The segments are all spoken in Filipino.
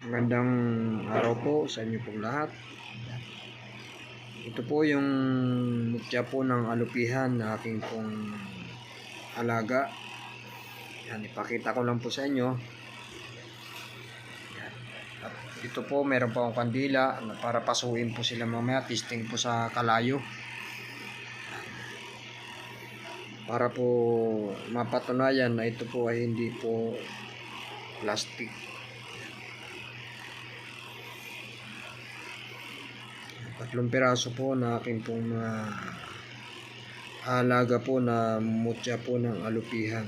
Magandang araw po sa inyo pong lahat. Ito po yung mutya po ng alupihan na aking pong alaga. Yan, ipakita ko lang po sa inyo. Yan. At ito po, meron pa akong kandila para pasuin po sila mamaya, testing po sa kalayo. Para po mapatunayan na ito po ay hindi po plastic. Tatlong piraso po na aking pong alaga po na mutya po ng alupihan.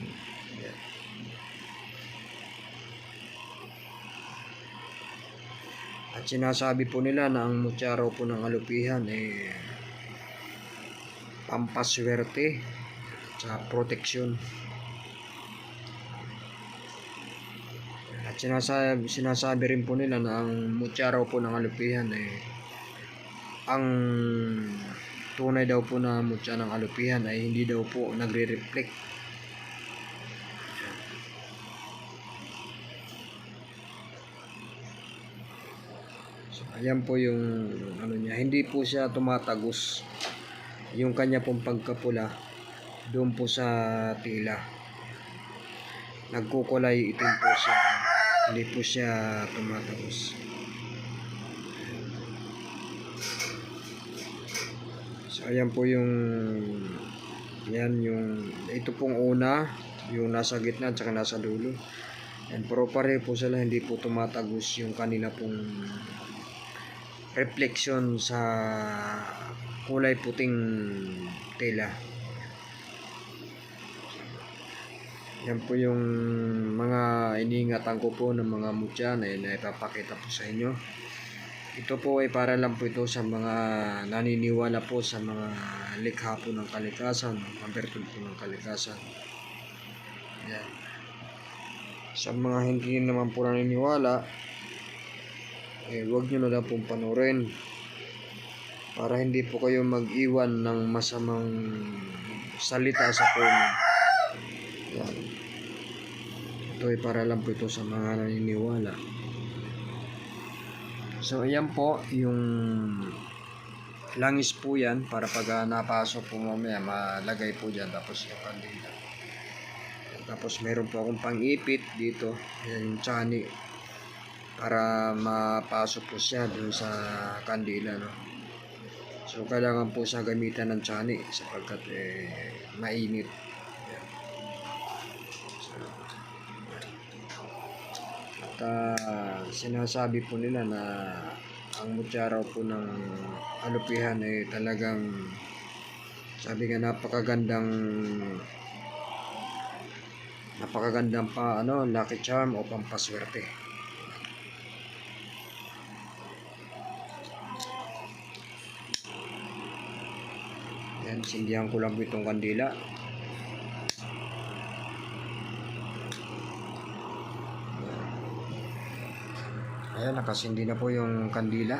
Yan. At sinasabi po nila na ang mutya raw po ng alupihan ay pampaswerte sa proteksyon. At sinasabi rin po nila na ang mutya raw po ng alupihan ay ang tunay daw po na mutya ng alupihan ay hindi daw po nagre-reflect. So, ayan po yung ano niya, hindi po siya tumatagos. Yung kanya pong pagkapula doon po sa tila. Nagkukulay itim po siya. Hindi po siya tumatagos. So ayan po yung ito pong una, yung nasa gitna at saka nasa dulo. And pero pareho po sila, hindi po tumatagos yung kanila pong reflection sa kulay puting tela. Yan po yung mga iniingatan ko po ng mga mutya na ipapakita po sa inyo. Ito po ay para lang po ito sa mga naniniwala po sa mga likha po ng kalikasan, ang bertud po ng kalikasan. Yan. Sa mga hindi naman po naniniwala, huwag nyo na lang pong panurin para hindi po kayo mag-iwan ng masamang salita sa comment. Yan. Ito ay para lang po ito sa mga naniniwala. So ayan po yung langis po yan para pag napasok po mamaya malagay po dyan, tapos yung kandila. Tapos meron po akong pang-ipit dito, yan yung tsani, para mapasok po siya dun sa kandila, no? So kailangan po siya gamitan ng tsani sapagkat mainit. Yan. So, at sinasabi po nila na ang mutya raw po ng alupihan ay talagang, sabi nga, napakagandang pa lucky charm o pampaswerte. Yan, sindihan ko lang po itong kandila. Ayan, nakasindi na po yung kandila.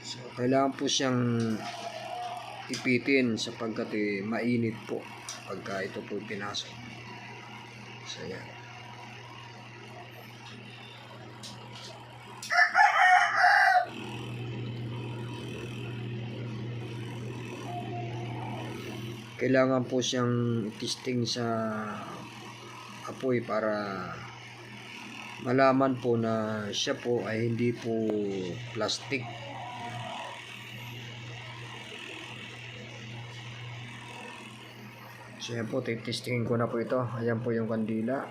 So, kailangan po siyang ipitin sapagkat mainit po pagka ito po pinasok. So, ayan. Kailangan po siyang testing sa apoy para malaman po na siya po ay hindi po plastic. So yan po, testingin ko na po ito. Ayan po yung kandila.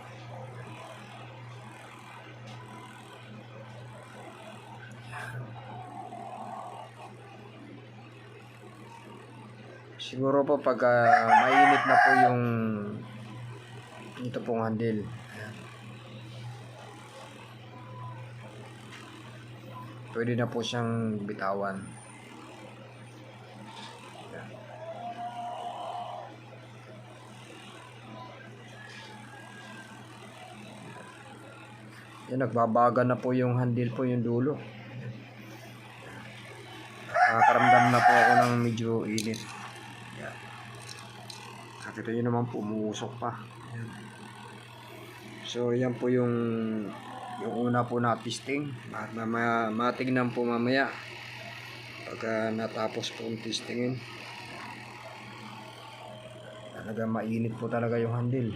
Siguro po pag mainit na po yung ito pong handle. Ayan. Pwede na po siyang bitawan. Ayan. Yan, nagbabaga na po yung handle po, yung dulo. Nakakaramdam na po ako ng medyo init. Ayan. Nakita nyo naman po, umuusok pa. Ayan. So yan po yung Yung una po na testing, matignan po mamaya pagka natapos po yung testingin. Talaga mainit po talaga yung handle.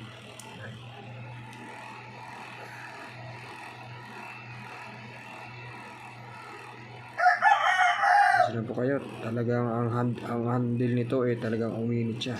Sino po kayo, talagang ang handle nito talagang uminit siya.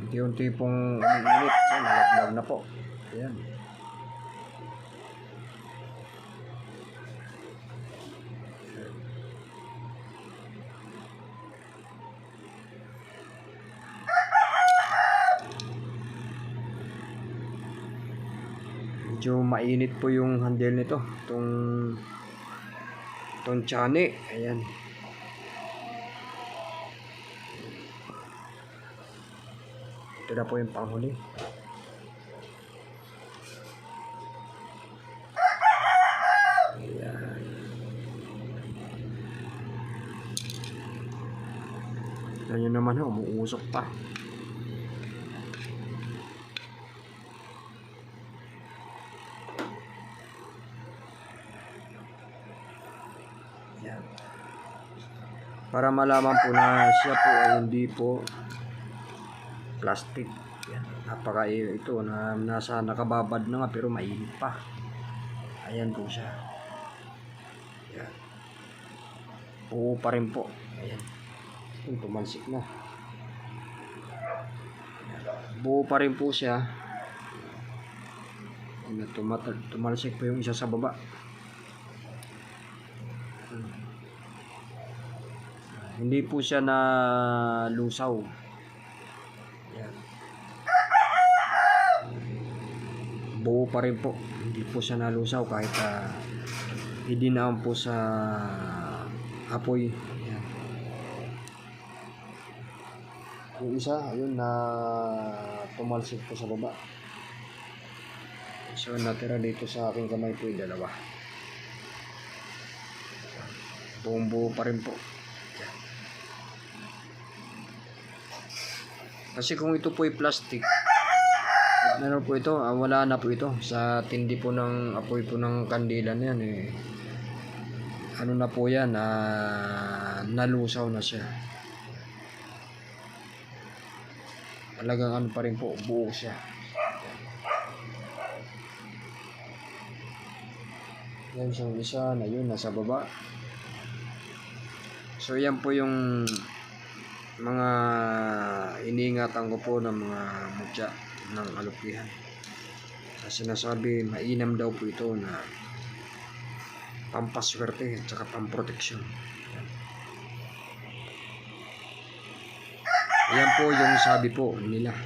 Unti-unti pong umiinit. Yan, nalaglag na po. Ayan. Medyo mainit po yung handle nito. Itong tsani. Ayan. Ito na po yung panghuli. Ayan. Ito nyo naman umuusok pa. Ayan. Para malaman po na siya po ay hindi po plastic. Yan. Ito na nakababad na nga pero mainit pa. Ayan po siya. Yan. Buo pa rin po. Ayan. Tumalsik na. Ayan. Buo pa rin po siya. Tumalsik po yung isa sa baba. Hindi po siya na lusaw. Yan. Buo pa rin po. Hindi po siya nalusaw kahit idinaan po sa apoy. Yan. Yung isa, ayun na tumalsik po sa baba. So natira dito sa aking kamay po yung dalawa. Buong buo pa rin po. Kasi kung ito po ay plastic, ano po ito, wala na po ito sa tindi po ng apoy po ng kandila na yan ano na po yan, nalusaw na siya. Talagang ano pa rin po, buo siya. Yan siyang isa na yun, nasa baba. So yan po yung mga iniingatan ko po ng mga mutya ng alupihan. Kasi sinasabi, mainam daw po ito na pampaswerte at saka pamproteksyon. Ayan po yung sabi po nila.